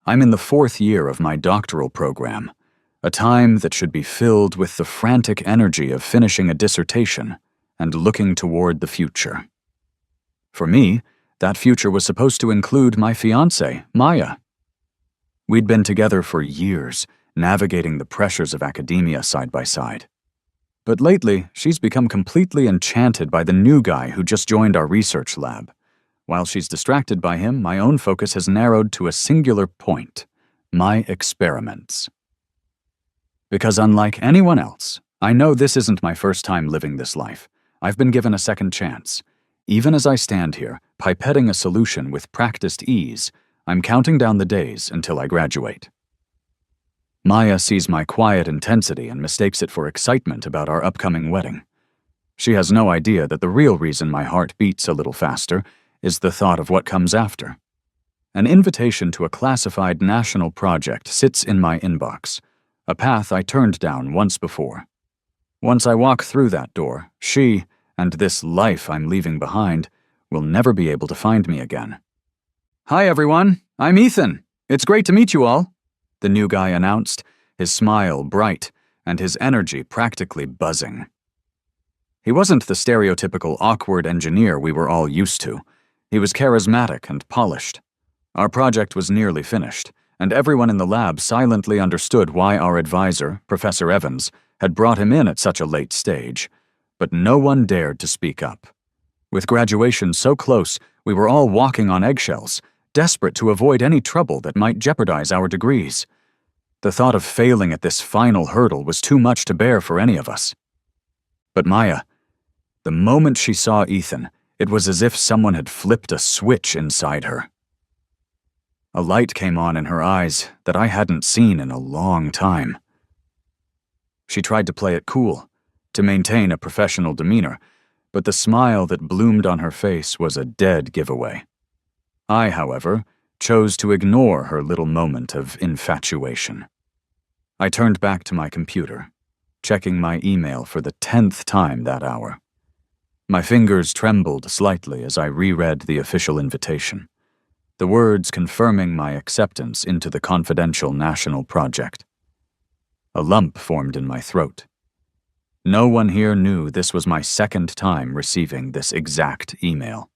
I'm in the 4th year of my doctoral program, a time that should be filled with the frantic energy of finishing a dissertation and looking toward the future. For me, that future was supposed to include my fiancée, Maya. We'd been together for years, navigating the pressures of academia side by side. But lately, she's become completely enchanted by the new guy who just joined our research lab. While she's distracted by him, my own focus has narrowed to a singular point: my experiments. Because unlike anyone else, I know this isn't my first time living this life. I've been given a second chance. Even as I stand here, pipetting a solution with practiced ease, I'm counting down the days until I graduate. Maya sees my quiet intensity and mistakes it for excitement about our upcoming wedding. She has no idea that the real reason my heart beats a little faster is the thought of what comes after. An invitation to a classified national project sits in my inbox, a path I turned down once before. Once I walk through that door, she, and this life I'm leaving behind, will never be able to find me again. "Hi everyone, I'm Ethan. It's great to meet you all," the new guy announced, his smile bright and his energy practically buzzing. He wasn't the stereotypical awkward engineer we were all used to. He was charismatic and polished. Our project was nearly finished, and everyone in the lab silently understood why our advisor, Professor Evans, had brought him in at such a late stage. But no one dared to speak up. With graduation so close, we were all walking on eggshells, desperate to avoid any trouble that might jeopardize our degrees. The thought of failing at this final hurdle was too much to bear for any of us. But Maya, the moment she saw Ethan, it was as if someone had flipped a switch inside her. A light came on in her eyes that I hadn't seen in a long time. She tried to play it cool, to maintain a professional demeanor, but the smile that bloomed on her face was a dead giveaway. I, however, chose to ignore her little moment of infatuation. I turned back to my computer, checking my email for the 10th time that hour. My fingers trembled slightly as I reread the official invitation, the words confirming my acceptance into the confidential national project. A lump formed in my throat. No one here knew this was my second time receiving this exact email.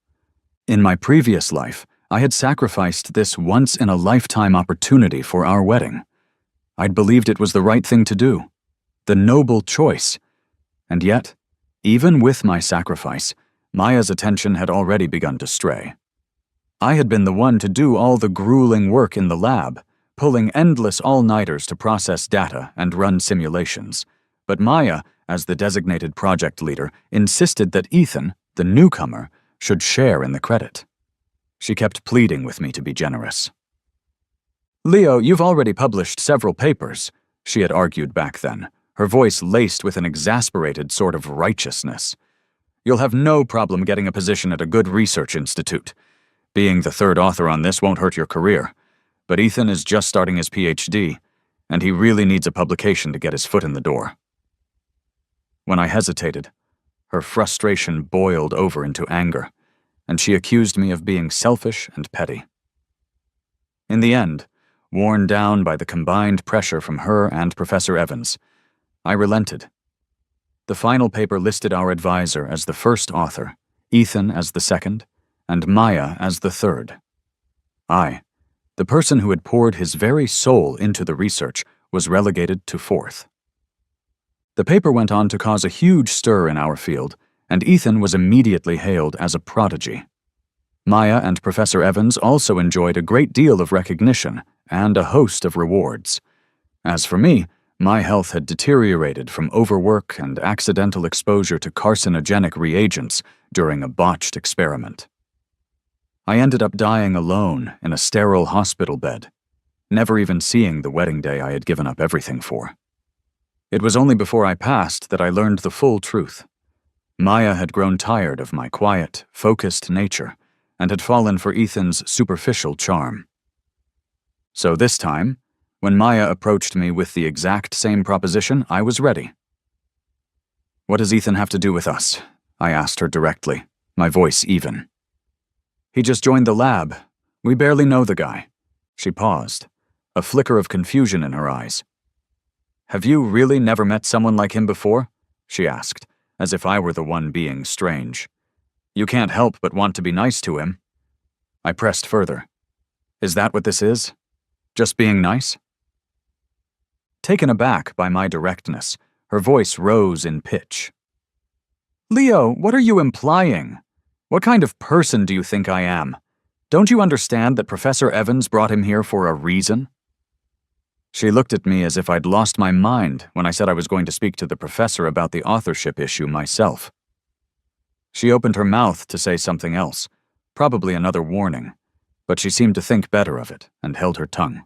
In my previous life, I had sacrificed this once-in-a-lifetime opportunity for our wedding. I'd believed it was the right thing to do, the noble choice. And yet, even with my sacrifice, Maya's attention had already begun to stray. I had been the one to do all the grueling work in the lab, pulling endless all-nighters to process data and run simulations. But Maya, as the designated project leader, insisted that Ethan, the newcomer, should share in the credit. She kept pleading with me to be generous. "Leo, you've already published several papers," she had argued back then, her voice laced with an exasperated sort of righteousness. "You'll have no problem getting a position at a good research institute. Being the third author on this won't hurt your career. But Ethan is just starting his PhD, and he really needs a publication to get his foot in the door." When I hesitated, her frustration boiled over into anger, and she accused me of being selfish and petty. In the end, worn down by the combined pressure from her and Professor Evans, I relented. The final paper listed our advisor as the first author, Ethan as the second, and Maya as the third. I, the person who had poured his very soul into the research, was relegated to fourth. The paper went on to cause a huge stir in our field, and Ethan was immediately hailed as a prodigy. Maya and Professor Evans also enjoyed a great deal of recognition and a host of rewards. As for me, my health had deteriorated from overwork and accidental exposure to carcinogenic reagents during a botched experiment. I ended up dying alone in a sterile hospital bed, never even seeing the wedding day I had given up everything for. It was only before I passed that I learned the full truth. Maya had grown tired of my quiet, focused nature and had fallen for Ethan's superficial charm. So this time, when Maya approached me with the exact same proposition, I was ready. "What does Ethan have to do with us?" I asked her directly, my voice even. "He just joined the lab. We barely know the guy." She paused, a flicker of confusion in her eyes. "Have you really never met someone like him before?" she asked, as if I were the one being strange. "You can't help but want to be nice to him." I pressed further. "Is that what this is? Just being nice?" Taken aback by my directness, her voice rose in pitch. "Leo, what are you implying? What kind of person do you think I am? Don't you understand that Professor Evans brought him here for a reason?" She looked at me as if I'd lost my mind when I said I was going to speak to the professor about the authorship issue myself. She opened her mouth to say something else, probably another warning, but she seemed to think better of it and held her tongue.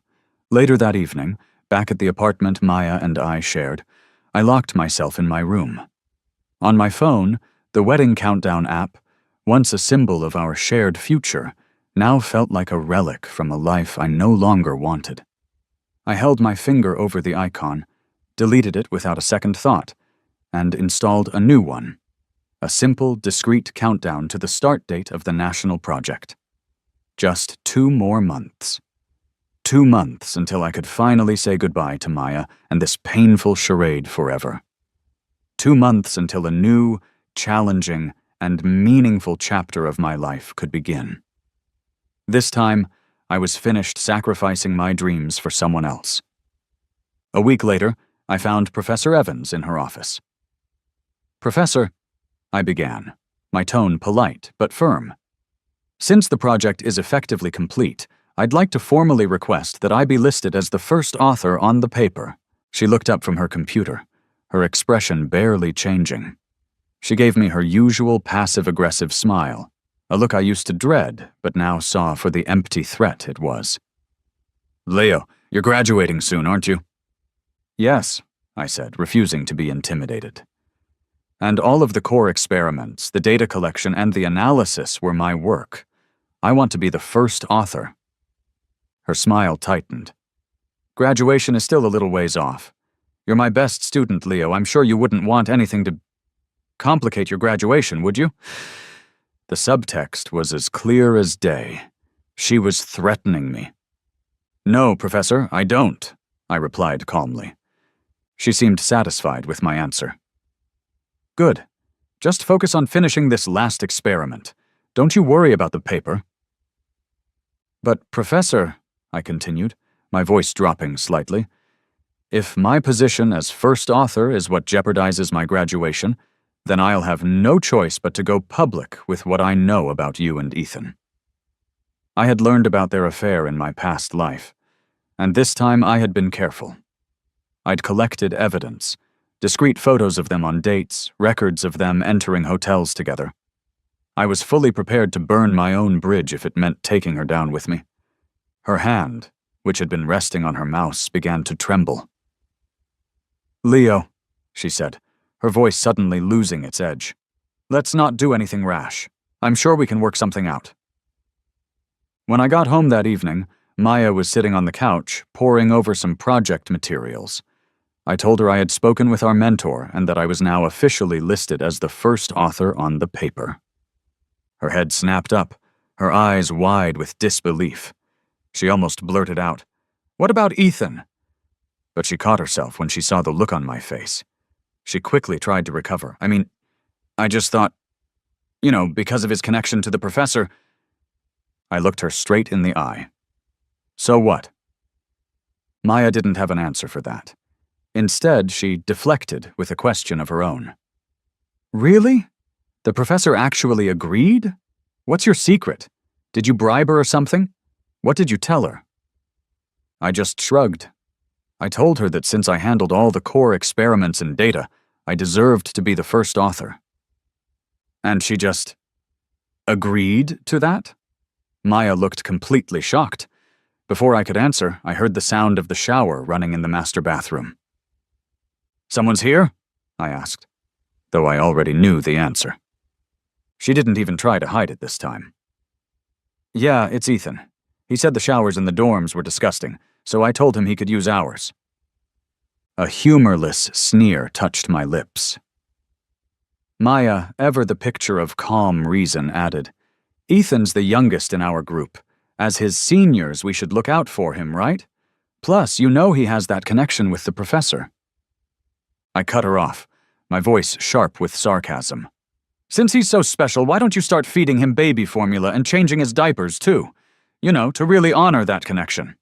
Later that evening, back at the apartment Maya and I shared, I locked myself in my room. On my phone, the wedding countdown app, once a symbol of our shared future, now felt like a relic from a life I no longer wanted. I held my finger over the icon, deleted it without a second thought, and installed a new one, a simple, discrete countdown to the start date of the national project. Just 2 more months. 2 months until I could finally say goodbye to Maya and this painful charade forever. 2 months until a new, challenging, and meaningful chapter of my life could begin. This time, I was finished sacrificing my dreams for someone else. A week later, I found Professor Evans in her office. "Professor," I began, my tone polite but firm. "Since the project is effectively complete, I'd like to formally request that I be listed as the first author on the paper." She looked up from her computer, her expression barely changing. She gave me her usual passive-aggressive smile, a look I used to dread, but now saw for the empty threat it was. "Leo, you're graduating soon, aren't you?" "Yes," I said, refusing to be intimidated. "And all of the core experiments, the data collection, and the analysis were my work. I want to be the first author." Her smile tightened. "Graduation is still a little ways off. You're my best student, Leo. I'm sure you wouldn't want anything to complicate your graduation, would you?" The subtext was as clear as day. She was threatening me. "No, Professor, I don't," I replied calmly. She seemed satisfied with my answer. "Good. Just focus on finishing this last experiment. Don't you worry about the paper." "But, Professor," I continued, my voice dropping slightly, "if my position as first author is what jeopardizes my graduation, then I'll have no choice but to go public with what I know about you and Ethan." I had learned about their affair in my past life, and this time I had been careful. I'd collected evidence, discrete photos of them on dates, records of them entering hotels together. I was fully prepared to burn my own bridge if it meant taking her down with me. Her hand, which had been resting on her mouse, began to tremble. "Leo," she said, her voice suddenly losing its edge, "let's not do anything rash. I'm sure we can work something out." When I got home that evening, Maya was sitting on the couch, poring over some project materials. I told her I had spoken with our mentor and that I was now officially listed as the first author on the paper. Her head snapped up, her eyes wide with disbelief. She almost blurted out, "What about Ethan?" But she caught herself when she saw the look on my face. She quickly tried to recover. I just thought, because of his connection to the professor." I looked her straight in the eye. "So what?" Maya didn't have an answer for that. Instead, she deflected with a question of her own. "Really? The professor actually agreed? What's your secret? Did you bribe her or something? What did you tell her?" I just shrugged. I told her that since I handled all the core experiments and data, I deserved to be the first author. And she just agreed to that? Maya looked completely shocked. Before I could answer, I heard the sound of the shower running in the master bathroom. "Someone's here?" I asked, though I already knew the answer. She didn't even try to hide it this time. "Yeah, it's Ethan. He said the showers in the dorms were disgusting, so I told him he could use ours." A humorless sneer touched my lips. Maya, ever the picture of calm reason, added, "Ethan's the youngest in our group. As his seniors, we should look out for him, right? Plus, you know he has that connection with the professor. I cut her off, my voice sharp with sarcasm. Since he's so special, why don't you start feeding him baby formula and changing his diapers, too? You know, to really honor that connection.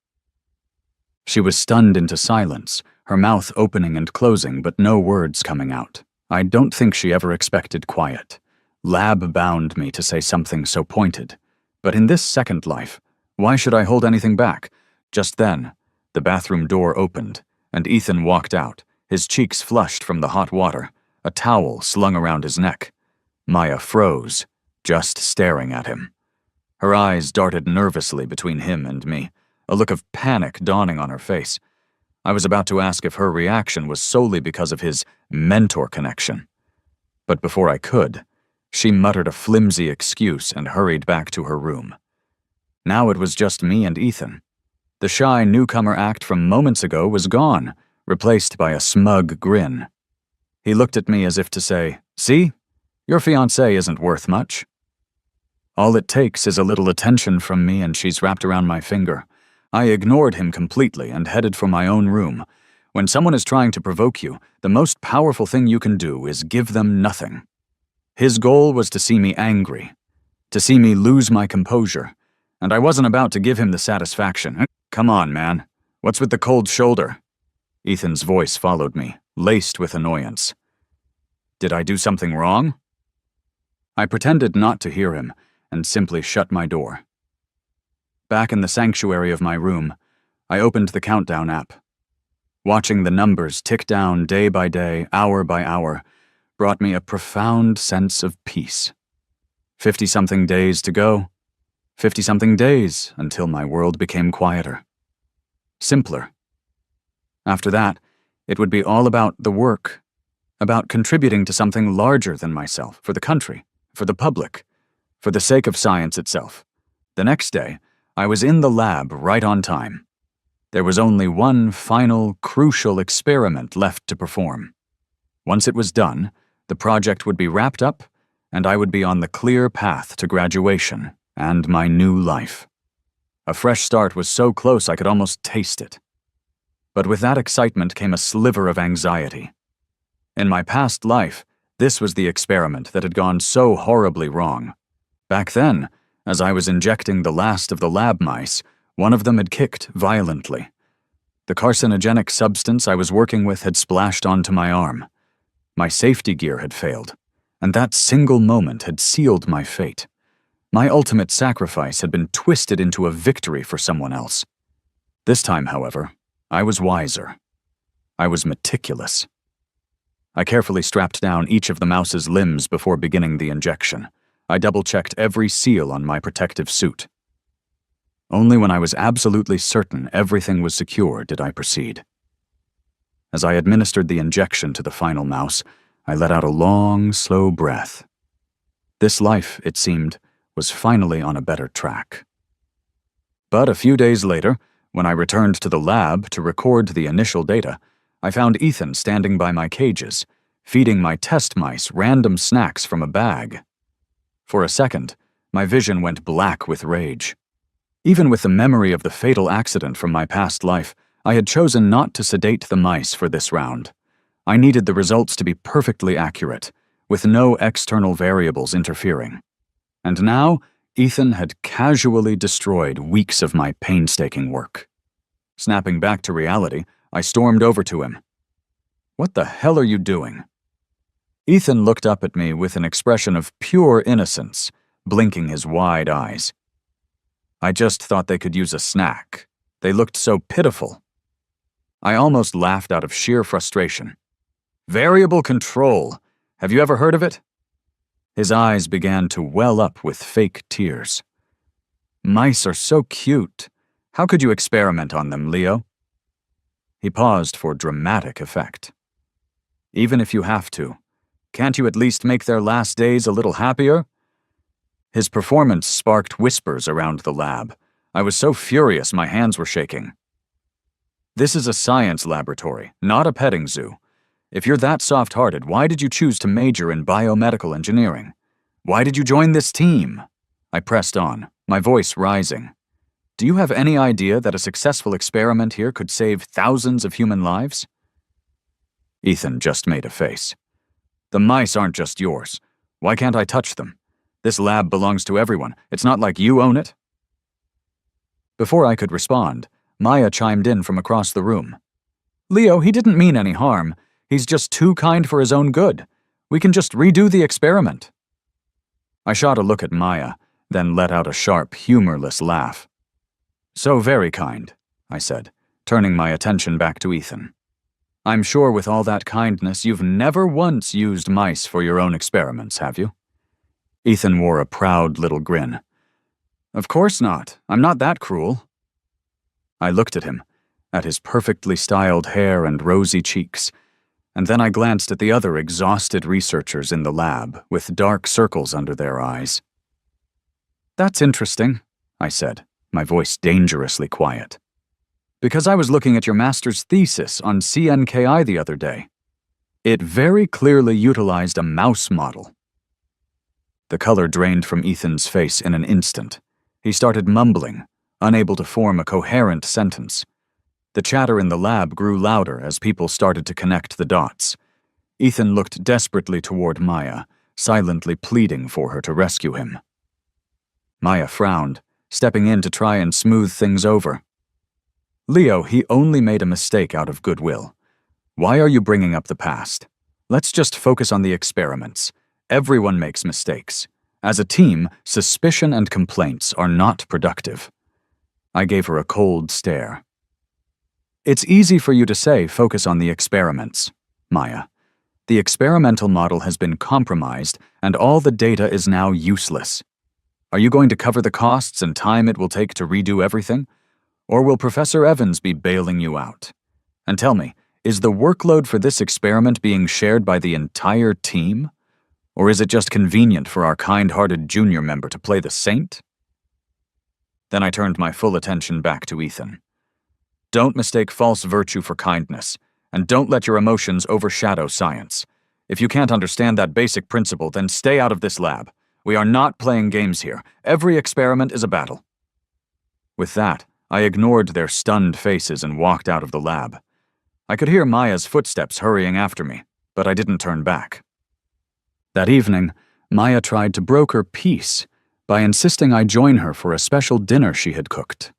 She was stunned into silence, her mouth opening and closing, but no words coming out. I don't think she ever expected quiet. Lab bound me to say something so pointed. But in this second life, why should I hold anything back? Just then, the bathroom door opened, and Ethan walked out, his cheeks flushed from the hot water, a towel slung around his neck. Maya froze, just staring at him. Her eyes darted nervously between him and me, a look of panic dawning on her face. I was about to ask if her reaction was solely because of his mentor connection. But before I could, she muttered a flimsy excuse and hurried back to her room. Now it was just me and Ethan. The shy newcomer act from moments ago was gone, replaced by a smug grin. He looked at me as if to say, "See? Your fiancée isn't worth much. All it takes is a little attention from me and she's wrapped around my finger." I ignored him completely and headed for my own room. When someone is trying to provoke you, the most powerful thing you can do is give them nothing. His goal was to see me angry, to see me lose my composure, and I wasn't about to give him the satisfaction. "Come on, man. What's with the cold shoulder?" Ethan's voice followed me, laced with annoyance. Did I do something wrong? I pretended not to hear him and simply shut my door. Back in the sanctuary of my room, I opened the countdown app. Watching the numbers tick down day by day, hour by hour, brought me a profound sense of peace. 50-something days to go. 50-something days until my world became quieter. Simpler. After that, it would be all about the work, about contributing to something larger than myself, for the country, for the public, for the sake of science itself. The next day, I was in the lab right on time. There was only one final, crucial experiment left to perform. Once it was done, the project would be wrapped up, and I would be on the clear path to graduation and my new life. A fresh start was so close I could almost taste it. But with that excitement came a sliver of anxiety. In my past life, this was the experiment that had gone so horribly wrong. Back then, as I was injecting the last of the lab mice, one of them had kicked violently. The carcinogenic substance I was working with had splashed onto my arm. My safety gear had failed, and that single moment had sealed my fate. My ultimate sacrifice had been twisted into a victory for someone else. This time, however, I was wiser. I was meticulous. I carefully strapped down each of the mouse's limbs before beginning the injection. I double-checked every seal on my protective suit. Only when I was absolutely certain everything was secure did I proceed. As I administered the injection to the final mouse, I let out a long, slow breath. This life, it seemed, was finally on a better track. But a few days later, when I returned to the lab to record the initial data, I found Ethan standing by my cages, feeding my test mice random snacks from a bag. For a second, my vision went black with rage. Even with the memory of the fatal accident from my past life, I had chosen not to sedate the mice for this round. I needed the results to be perfectly accurate, with no external variables interfering. And now, Ethan had casually destroyed weeks of my painstaking work. Snapping back to reality, I stormed over to him. "What the hell are you doing?" Ethan looked up at me with an expression of pure innocence, blinking his wide eyes. "I just thought they could use a snack. They looked so pitiful." I almost laughed out of sheer frustration. "Variable control. Have you ever heard of it?" His eyes began to well up with fake tears. "Mice are so cute. How could you experiment on them, Leo?" He paused for dramatic effect. "Even if you have to, can't you at least make their last days a little happier?" His performance sparked whispers around the lab. I was so furious my hands were shaking. "This is a science laboratory, not a petting zoo. If you're that soft-hearted, why did you choose to major in biomedical engineering? Why did you join this team?" I pressed on, my voice rising. Do you have any idea that a successful experiment here could save thousands of human lives? Ethan just made a face. The mice aren't just yours. Why can't I touch them? This lab belongs to everyone. It's not like you own it. Before I could respond, Maya chimed in from across the room. Leo, he didn't mean any harm. He's just too kind for his own good. We can just redo the experiment. I shot a look at Maya, then let out a sharp, humorless laugh. So very kind, I said, turning my attention back to Ethan. I'm sure with all that kindness you've never once used mice for your own experiments, have you? Ethan wore a proud little grin. Of course not. I'm not that cruel. I looked at him, at his perfectly styled hair and rosy cheeks, and then I glanced at the other exhausted researchers in the lab with dark circles under their eyes. That's interesting, I said, my voice dangerously quiet. Because I was looking at your master's thesis on CNKI the other day. It very clearly utilized a mouse model. The color drained from Ethan's face in an instant. He started mumbling, unable to form a coherent sentence. The chatter in the lab grew louder as people started to connect the dots. Ethan looked desperately toward Maya, silently pleading for her to rescue him. Maya frowned, stepping in to try and smooth things over. Leo, he only made a mistake out of goodwill. Why are you bringing up the past? Let's just focus on the experiments. Everyone makes mistakes. As a team, suspicion and complaints are not productive. I gave her a cold stare. It's easy for you to say focus on the experiments, Maya. The experimental model has been compromised and all the data is now useless. Are you going to cover the costs and time it will take to redo everything? Or will Professor Evans be bailing you out? And tell me, is the workload for this experiment being shared by the entire team? Or is it just convenient for our kind-hearted junior member to play the saint? Then I turned my full attention back to Ethan. Don't mistake false virtue for kindness, and don't let your emotions overshadow science. If you can't understand that basic principle, then stay out of this lab. We are not playing games here. Every experiment is a battle. With that, I ignored their stunned faces and walked out of the lab. I could hear Maya's footsteps hurrying after me, but I didn't turn back. That evening, Maya tried to broker peace by insisting I join her for a special dinner she had cooked.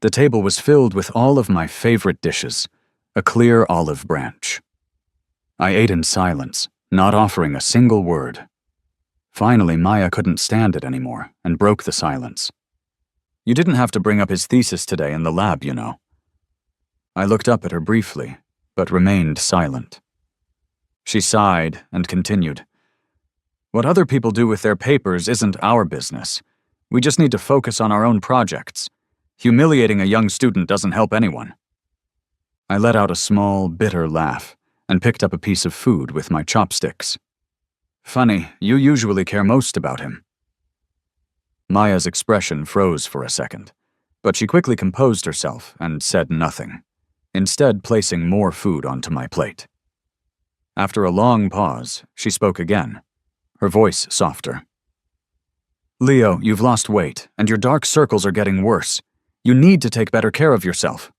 The table was filled with all of my favorite dishes, a clear olive branch. I ate in silence, not offering a single word. Finally, Maya couldn't stand it anymore and broke the silence. You didn't have to bring up his thesis today in the lab, you know. I looked up at her briefly, but remained silent. She sighed and continued. What other people do with their papers isn't our business. We just need to focus on our own projects. Humiliating a young student doesn't help anyone. I let out a small, bitter laugh and picked up a piece of food with my chopsticks. Funny, you usually care most about him. Maya's expression froze for a second, but she quickly composed herself and said nothing, instead placing more food onto my plate. After a long pause, she spoke again, her voice softer. Leo, you've lost weight, and your dark circles are getting worse. You need to take better care of yourself.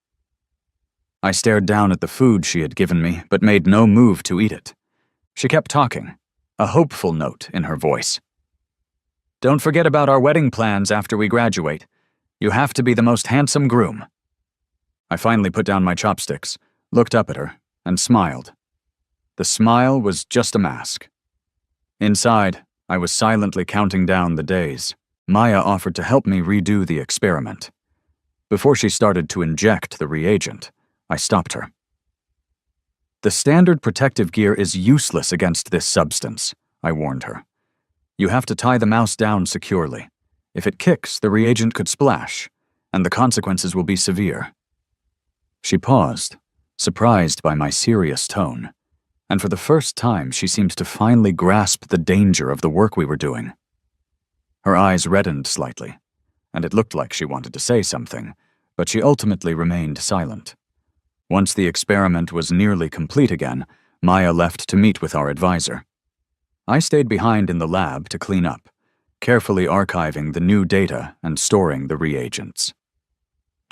I stared down at the food she had given me, but made no move to eat it. She kept talking, a hopeful note in her voice. Don't forget about our wedding plans after we graduate. You have to be the most handsome groom. I finally put down my chopsticks, looked up at her, and smiled. The smile was just a mask. Inside, I was silently counting down the days. Maya offered to help me redo the experiment. Before she started to inject the reagent, I stopped her. The standard protective gear is useless against this substance, I warned her. You have to tie the mouse down securely. If it kicks, the reagent could splash, and the consequences will be severe. She paused, surprised by my serious tone, and for the first time she seemed to finally grasp the danger of the work we were doing. Her eyes reddened slightly, and it looked like she wanted to say something, but she ultimately remained silent. Once the experiment was nearly complete again, Maya left to meet with our advisor. I stayed behind in the lab to clean up, carefully archiving the new data and storing the reagents.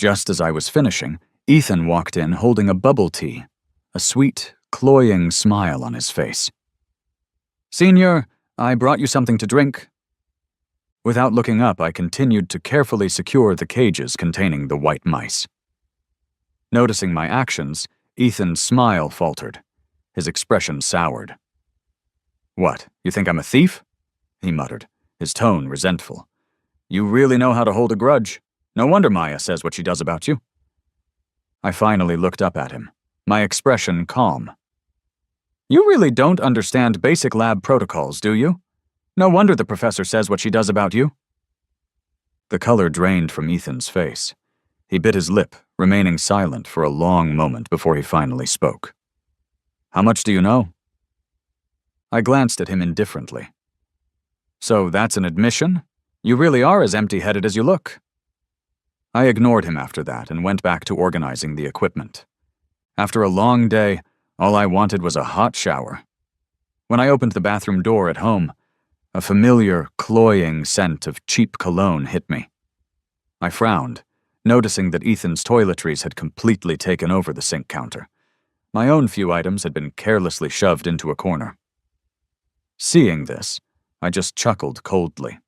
Just as I was finishing, Ethan walked in holding a bubble tea, a sweet, cloying smile on his face. "Senior, I brought you something to drink." Without looking up, I continued to carefully secure the cages containing the white mice. Noticing my actions, Ethan's smile faltered. His expression soured. "What, you think I'm a thief?" he muttered, his tone resentful. "You really know how to hold a grudge. No wonder Maya says what she does about you." I finally looked up at him, my expression calm. "You really don't understand basic lab protocols, do you? No wonder the professor says what she does about you." The color drained from Ethan's face. He bit his lip, remaining silent for a long moment before he finally spoke. "How much do you know?" I glanced at him indifferently. "So that's an admission? You really are as empty-headed as you look." I ignored him after that and went back to organizing the equipment. After a long day, all I wanted was a hot shower. When I opened the bathroom door at home, a familiar, cloying scent of cheap cologne hit me. I frowned, noticing that Ethan's toiletries had completely taken over the sink counter. My own few items had been carelessly shoved into a corner. Seeing this, I just chuckled coldly.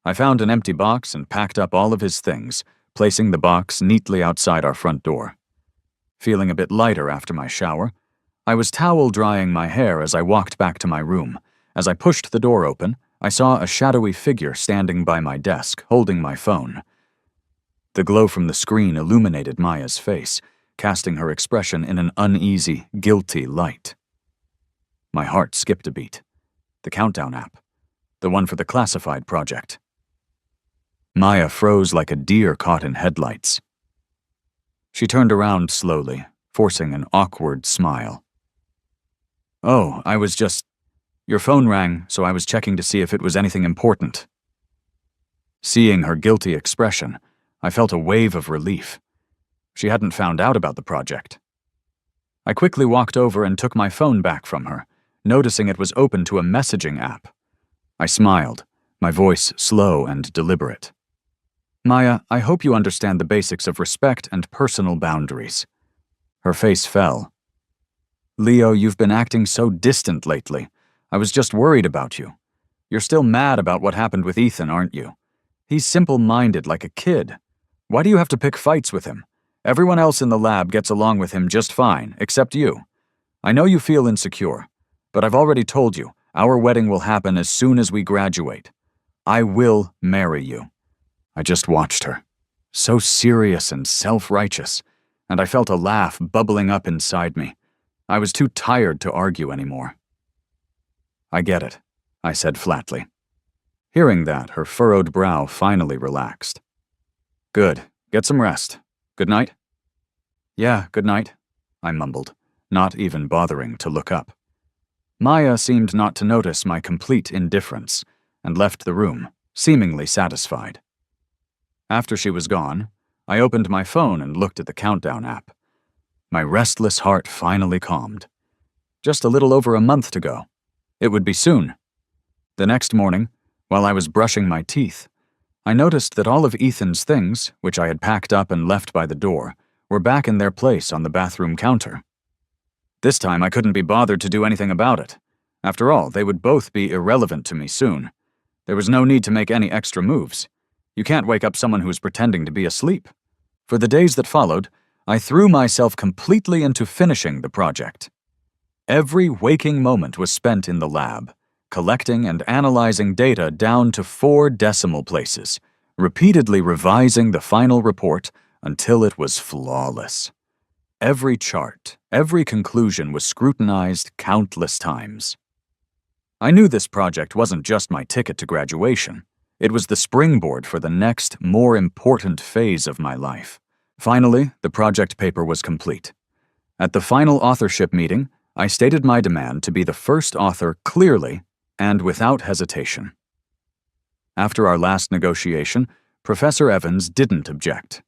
I found an empty box and packed up all of his things, placing the box neatly outside our front door. Feeling a bit lighter after my shower, I was towel drying my hair as I walked back to my room. As I pushed the door open, I saw a shadowy figure standing by my desk, holding my phone. The glow from the screen illuminated Maya's face, casting her expression in an uneasy, guilty light. My heart skipped a beat. The countdown app. The one for the classified project. Maya froze like a deer caught in headlights. She turned around slowly, forcing an awkward smile. "Oh, Your phone rang, so I was checking to see if it was anything important." Seeing her guilty expression, I felt a wave of relief. She hadn't found out about the project. I quickly walked over and took my phone back from her, noticing it was open to a messaging app. I smiled, my voice slow and deliberate. "Maya, I hope you understand the basics of respect and personal boundaries." Her face fell. "Leo, you've been acting so distant lately. I was just worried about you. You're still mad about what happened with Ethan, aren't you? He's simple-minded like a kid. Why do you have to pick fights with him? Everyone else in the lab gets along with him just fine, except you. I know you feel insecure, but I've already told you, our wedding will happen as soon as we graduate. I will marry you." I just watched her, so serious and self-righteous, and I felt a laugh bubbling up inside me. I was too tired to argue anymore. "I get it," I said flatly. Hearing that, her furrowed brow finally relaxed. "Good. Get some rest. Good night." "Yeah, good night," I mumbled, not even bothering to look up. Maya seemed not to notice my complete indifference, and left the room, seemingly satisfied. After she was gone, I opened my phone and looked at the countdown app. My restless heart finally calmed. Just a little over a month to go. It would be soon. The next morning, while I was brushing my teeth, I noticed that all of Ethan's things, which I had packed up and left by the door, were back in their place on the bathroom counter. This time I couldn't be bothered to do anything about it. After all, they would both be irrelevant to me soon. There was no need to make any extra moves. You can't wake up someone who's pretending to be asleep. For the days that followed, I threw myself completely into finishing the project. Every waking moment was spent in the lab, collecting and analyzing data down to 4 decimal places, repeatedly revising the final report until it was flawless. Every chart, every conclusion was scrutinized countless times. I knew this project wasn't just my ticket to graduation. It was the springboard for the next, more important phase of my life. Finally, the project paper was complete. At the final authorship meeting, I stated my demand to be the first author clearly and without hesitation. After our last negotiation, Professor Evans didn't object.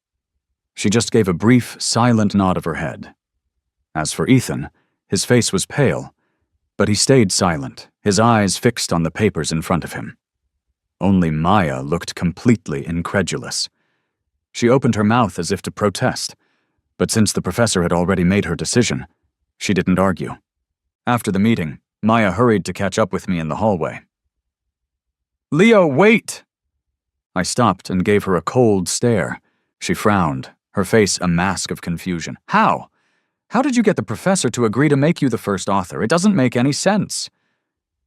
She just gave a brief, silent nod of her head. As for Ethan, his face was pale, but he stayed silent, his eyes fixed on the papers in front of him. Only Maya looked completely incredulous. She opened her mouth as if to protest, but since the professor had already made her decision, she didn't argue. After the meeting, Maya hurried to catch up with me in the hallway. "Leo, wait!" I stopped and gave her a cold stare. She frowned, her face a mask of confusion. "How? How did you get the professor to agree to make you the first author? It doesn't make any sense."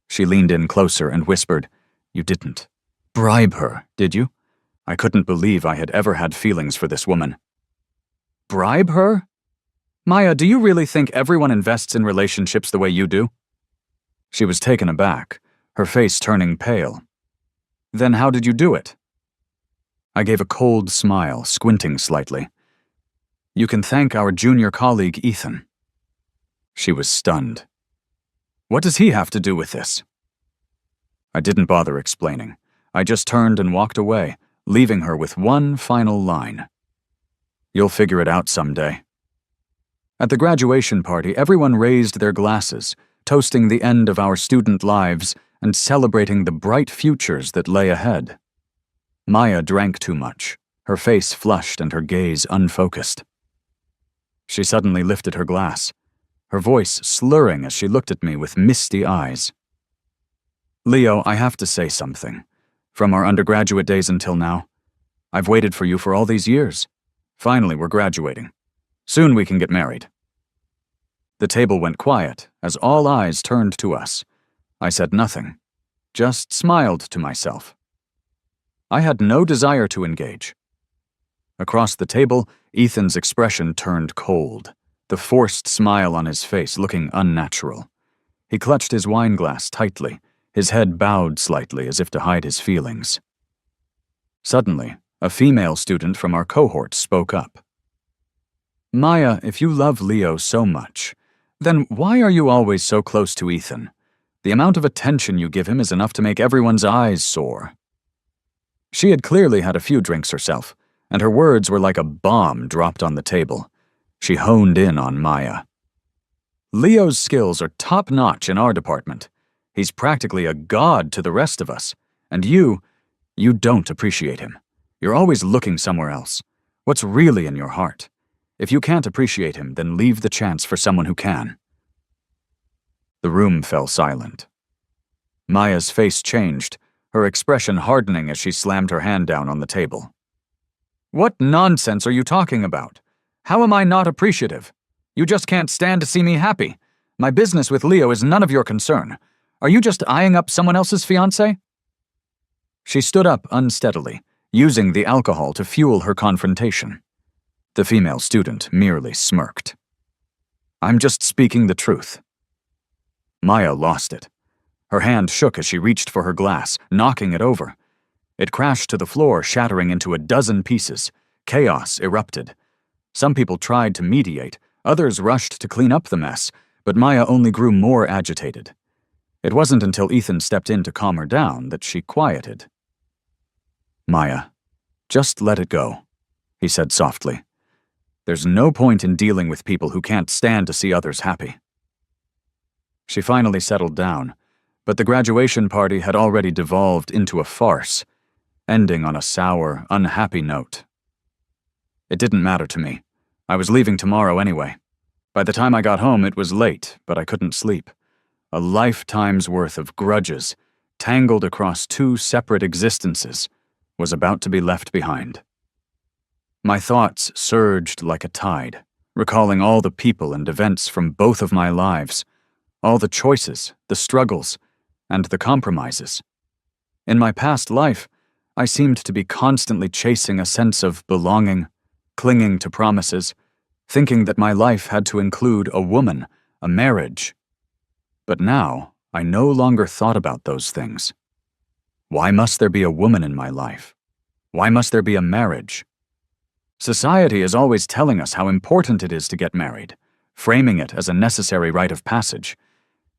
She leaned in closer and whispered, "You didn't bribe her, did you?" I couldn't believe I had ever had feelings for this woman. "Bribe her? Maya, do you really think everyone invests in relationships the way you do?" She was taken aback, her face turning pale. "Then how did you do it?" I gave a cold smile, squinting slightly. "You can thank our junior colleague, Ethan." She was stunned. "What does he have to do with this?" I didn't bother explaining. I just turned and walked away, leaving her with one final line. "You'll figure it out someday." At the graduation party, everyone raised their glasses, toasting the end of our student lives and celebrating the bright futures that lay ahead. Maya drank too much, her face flushed and her gaze unfocused. She suddenly lifted her glass, her voice slurring as she looked at me with misty eyes. "Leo, I have to say something. From our undergraduate days until now, I've waited for you for all these years. Finally, we're graduating. Soon we can get married." The table went quiet as all eyes turned to us. I said nothing, just smiled to myself. I had no desire to engage. Across the table, Ethan's expression turned cold, the forced smile on his face looking unnatural. He clutched his wine glass tightly, his head bowed slightly as if to hide his feelings. Suddenly, a female student from our cohort spoke up. "Maya, if you love Leo so much, then why are you always so close to Ethan? The amount of attention you give him is enough to make everyone's eyes sore." She had clearly had a few drinks herself, and her words were like a bomb dropped on the table. She honed in on Maya. "Leo's skills are top-notch in our department. He's practically a god to the rest of us. And you don't appreciate him. You're always looking somewhere else. What's really in your heart? If you can't appreciate him, then leave the chance for someone who can." The room fell silent. Maya's face changed, her expression hardening as she slammed her hand down on the table. "What nonsense are you talking about? How am I not appreciative? You just can't stand to see me happy. My business with Leo is none of your concern. Are you just eyeing up someone else's fiancé?" She stood up unsteadily, using the alcohol to fuel her confrontation. The female student merely smirked. "I'm just speaking the truth." Maya lost it. Her hand shook as she reached for her glass, knocking it over. It crashed to the floor, shattering into a dozen pieces. Chaos erupted. Some people tried to mediate, others rushed to clean up the mess, but Maya only grew more agitated. It wasn't until Ethan stepped in to calm her down that she quieted. "Maya, just let it go," he said softly. "There's no point in dealing with people who can't stand to see others happy." She finally settled down, but the graduation party had already devolved into a farce, ending on a sour, unhappy note. It didn't matter to me. I was leaving tomorrow anyway. By the time I got home, it was late, but I couldn't sleep. A lifetime's worth of grudges, tangled across two separate existences, was about to be left behind. My thoughts surged like a tide, recalling all the people and events from both of my lives, all the choices, the struggles, and the compromises. In my past life, I seemed to be constantly chasing a sense of belonging, clinging to promises, thinking that my life had to include a woman, a marriage. But now, I no longer thought about those things. Why must there be a woman in my life? Why must there be a marriage? Society is always telling us how important it is to get married, framing it as a necessary rite of passage.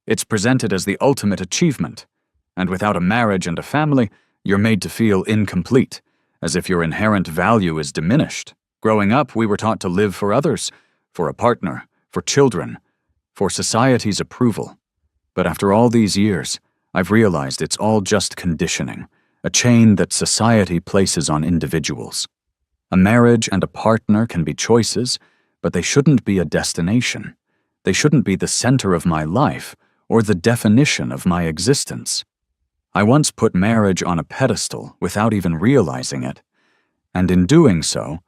It's presented as the ultimate achievement, and without a marriage and a family, you're made to feel incomplete, as if your inherent value is diminished. Growing up, we were taught to live for others, for a partner, for children, for society's approval. But after all these years, I've realized it's all just conditioning, a chain that society places on individuals. A marriage and a partner can be choices, but they shouldn't be a destination. They shouldn't be the center of my life or the definition of my existence. I once put marriage on a pedestal without even realizing it, and in doing so,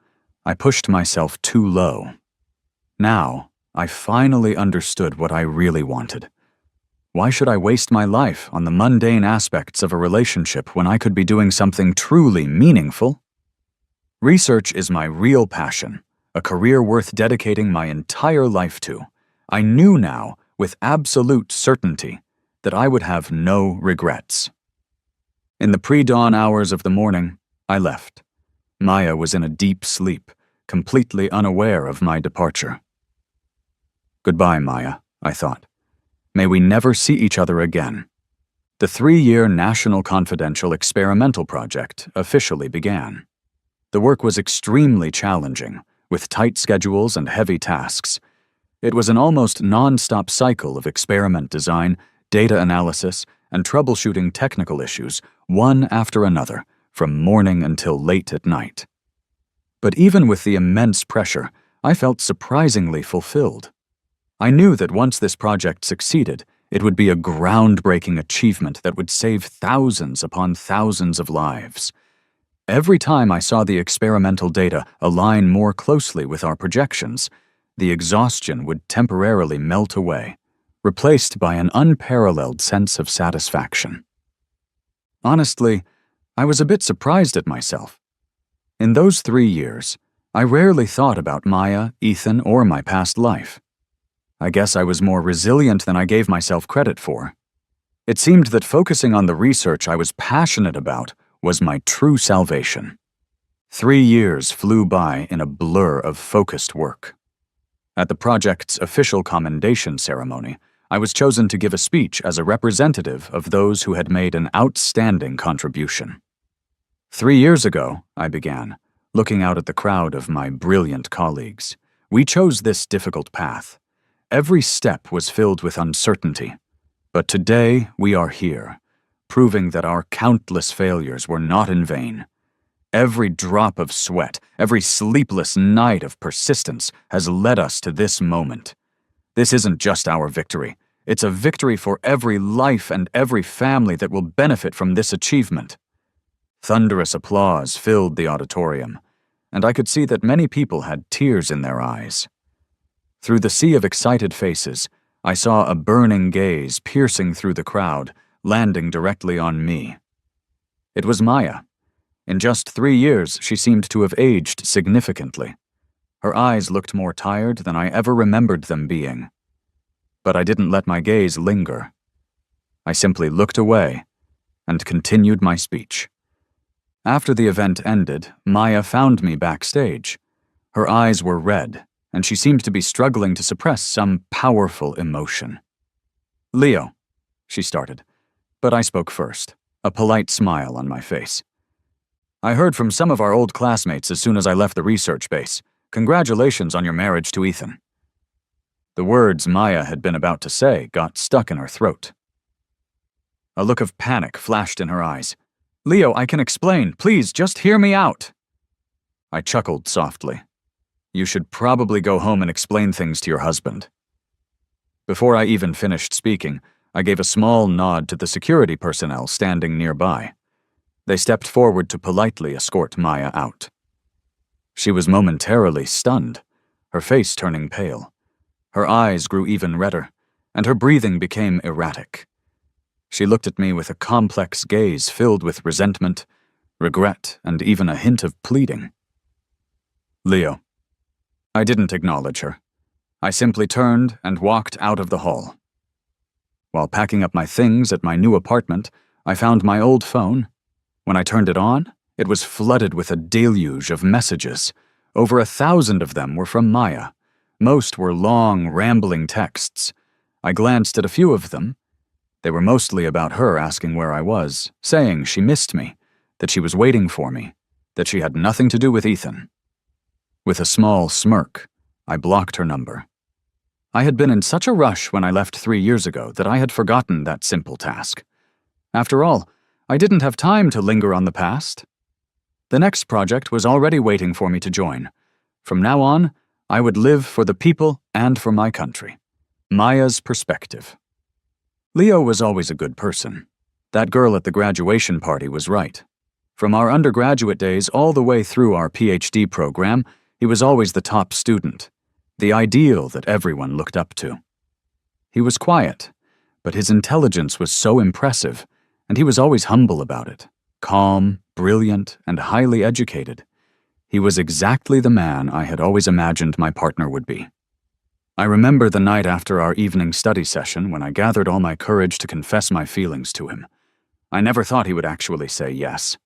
I pushed myself too low. Now, I finally understood what I really wanted. Why should I waste my life on the mundane aspects of a relationship when I could be doing something truly meaningful? Research is my real passion, a career worth dedicating my entire life to. I knew now, with absolute certainty, that I would have no regrets. In the pre-dawn hours of the morning, I left. Maya was in a deep sleep, completely unaware of my departure. Goodbye, Maya, I thought. May we never see each other again. The 3-year National Confidential Experimental Project officially began. The work was extremely challenging, with tight schedules and heavy tasks. It was an almost non-stop cycle of experiment design, data analysis, and troubleshooting technical issues, one after another, from morning until late at night. But even with the immense pressure, I felt surprisingly fulfilled. I knew that once this project succeeded, it would be a groundbreaking achievement that would save thousands upon thousands of lives. Every time I saw the experimental data align more closely with our projections, the exhaustion would temporarily melt away, replaced by an unparalleled sense of satisfaction. Honestly, I was a bit surprised at myself. In those 3 years, I rarely thought about Maya, Ethan, or my past life. I guess I was more resilient than I gave myself credit for. It seemed that focusing on the research I was passionate about was my true salvation. 3 years flew by in a blur of focused work. At the project's official commendation ceremony, I was chosen to give a speech as a representative of those who had made an outstanding contribution. 3 years ago, I began, looking out at the crowd of my brilliant colleagues. We chose this difficult path. Every step was filled with uncertainty. But today we are here, proving that our countless failures were not in vain. Every drop of sweat, every sleepless night of persistence has led us to this moment. This isn't just our victory. It's a victory for every life and every family that will benefit from this achievement. Thunderous applause filled the auditorium, and I could see that many people had tears in their eyes. Through the sea of excited faces, I saw a burning gaze piercing through the crowd, landing directly on me. It was Maya. In just 3 years, she seemed to have aged significantly. Her eyes looked more tired than I ever remembered them being. But I didn't let my gaze linger. I simply looked away and continued my speech. After the event ended, Maya found me backstage. Her eyes were red, and she seemed to be struggling to suppress some powerful emotion. "Leo," she started, but I spoke first, a polite smile on my face. "I heard from some of our old classmates as soon as I left the research base. Congratulations on your marriage to Ethan." The words Maya had been about to say got stuck in her throat. A look of panic flashed in her eyes. "Leo, I can explain. Please, just hear me out." I chuckled softly. "You should probably go home and explain things to your husband." Before I even finished speaking, I gave a small nod to the security personnel standing nearby. They stepped forward to politely escort Maya out. She was momentarily stunned, her face turning pale. Her eyes grew even redder, and her breathing became erratic. She looked at me with a complex gaze filled with resentment, regret, and even a hint of pleading. "Leo." I didn't acknowledge her. I simply turned and walked out of the hall. While packing up my things at my new apartment, I found my old phone. When I turned it on, it was flooded with a deluge of messages. Over 1,000 of them were from Maya. Most were long, rambling texts. I glanced at a few of them. They were mostly about her asking where I was, saying she missed me, that she was waiting for me, that she had nothing to do with Ethan. With a small smirk, I blocked her number. I had been in such a rush when I left 3 years ago that I had forgotten that simple task. After all, I didn't have time to linger on the past. The next project was already waiting for me to join. From now on, I would live for the people and for my country. Maya's perspective. Leo was always a good person. That girl at the graduation party was right. From our undergraduate days all the way through our PhD program, he was always the top student, the ideal that everyone looked up to. He was quiet, but his intelligence was so impressive, and he was always humble about it, calm, brilliant, and highly educated. He was exactly the man I had always imagined my partner would be. I remember the night after our evening study session when I gathered all my courage to confess my feelings to him. I never thought he would actually say yes.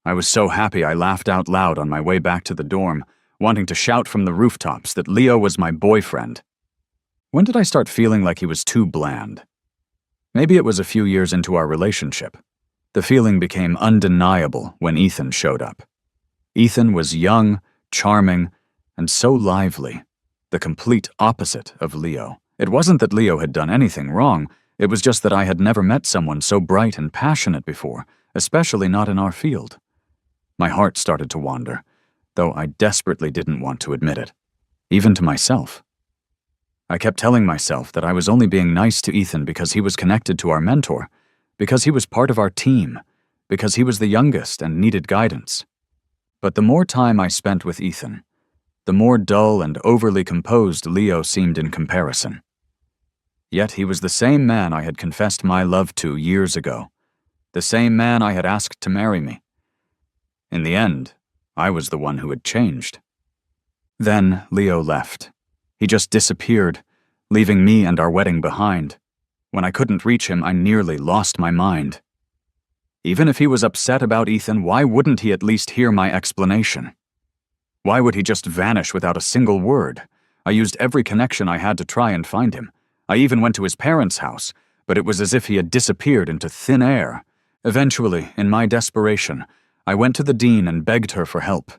I was so happy I laughed out loud on my way back to the dorm, wanting to shout from the rooftops that Leo was my boyfriend. When did I start feeling like he was too bland? Maybe it was a few years into our relationship. The feeling became undeniable when Ethan showed up. Ethan was young, charming, and so lively, the complete opposite of Leo. It wasn't that Leo had done anything wrong, it was just that I had never met someone so bright and passionate before, especially not in our field. My heart started to wander, though I desperately didn't want to admit it, even to myself. I kept telling myself that I was only being nice to Ethan because he was connected to our mentor, because he was part of our team, because he was the youngest and needed guidance. But the more time I spent with Ethan, the more dull and overly composed Leo seemed in comparison. Yet he was the same man I had confessed my love to years ago, the same man I had asked to marry me. In the end, I was the one who had changed. Then Leo left. He just disappeared, leaving me and our wedding behind. When I couldn't reach him, I nearly lost my mind. Even if he was upset about Ethan, why wouldn't he at least hear my explanation? Why would he just vanish without a single word? I used every connection I had to try and find him. I even went to his parents' house, but it was as if he had disappeared into thin air. Eventually, in my desperation, I went to the dean and begged her for help.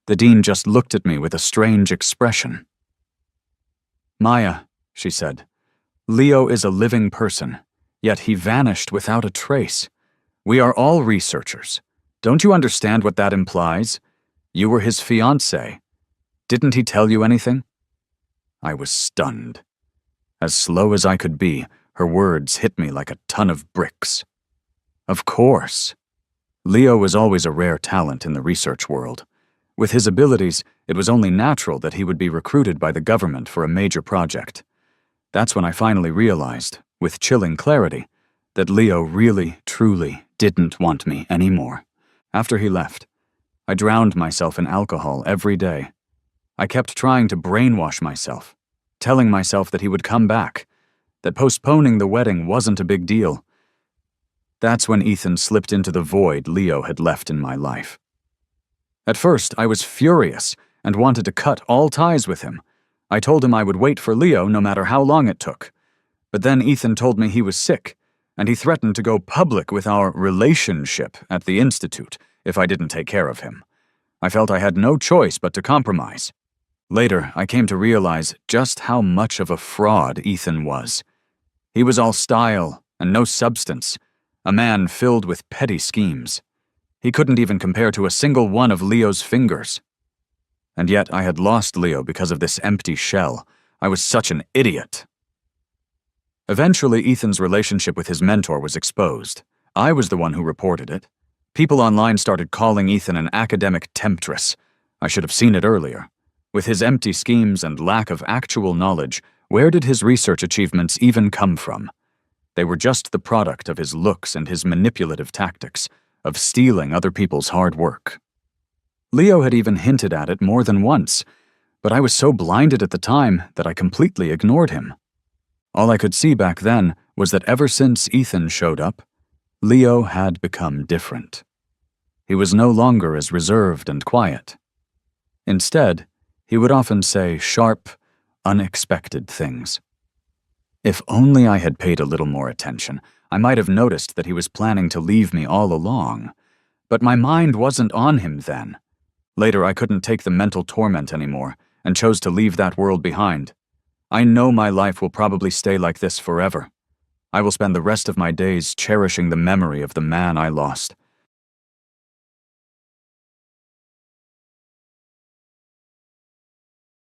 The dean just looked at me with a strange expression. "Maya," she said, "Leo is a living person, yet he vanished without a trace. We are all researchers. Don't you understand what that implies? You were his fiancée. Didn't he tell you anything?" I was stunned. As slow as I could be, her words hit me like a ton of bricks. Of course. Leo was always a rare talent in the research world. With his abilities, it was only natural that he would be recruited by the government for a major project. That's when I finally realized, with chilling clarity, that Leo really, truly didn't want me anymore. After he left, I drowned myself in alcohol every day. I kept trying to brainwash myself, telling myself that he would come back, that postponing the wedding wasn't a big deal. That's when Ethan slipped into the void Leo had left in my life. At first, I was furious and wanted to cut all ties with him. I told him I would wait for Leo no matter how long it took. But then Ethan told me he was sick, and he threatened to go public with our relationship at the institute if I didn't take care of him. I felt I had no choice but to compromise. Later, I came to realize just how much of a fraud Ethan was. He was all style and no substance, a man filled with petty schemes. He couldn't even compare to a single one of Leo's fingers. And yet I had lost Leo because of this empty shell. I was such an idiot. Eventually, Ethan's relationship with his mentor was exposed. I was the one who reported it. People online started calling Ethan an academic temptress. I should have seen it earlier. With his empty schemes and lack of actual knowledge, where did his research achievements even come from? They were just the product of his looks and his manipulative tactics, of stealing other people's hard work. Leo had even hinted at it more than once, but I was so blinded at the time that I completely ignored him. All I could see back then was that ever since Ethan showed up, Leo had become different. He was no longer as reserved and quiet. Instead, he would often say sharp, unexpected things. If only I had paid a little more attention, I might have noticed that he was planning to leave me all along. But my mind wasn't on him then. Later, I couldn't take the mental torment anymore and chose to leave that world behind. I know my life will probably stay like this forever. I will spend the rest of my days cherishing the memory of the man I lost,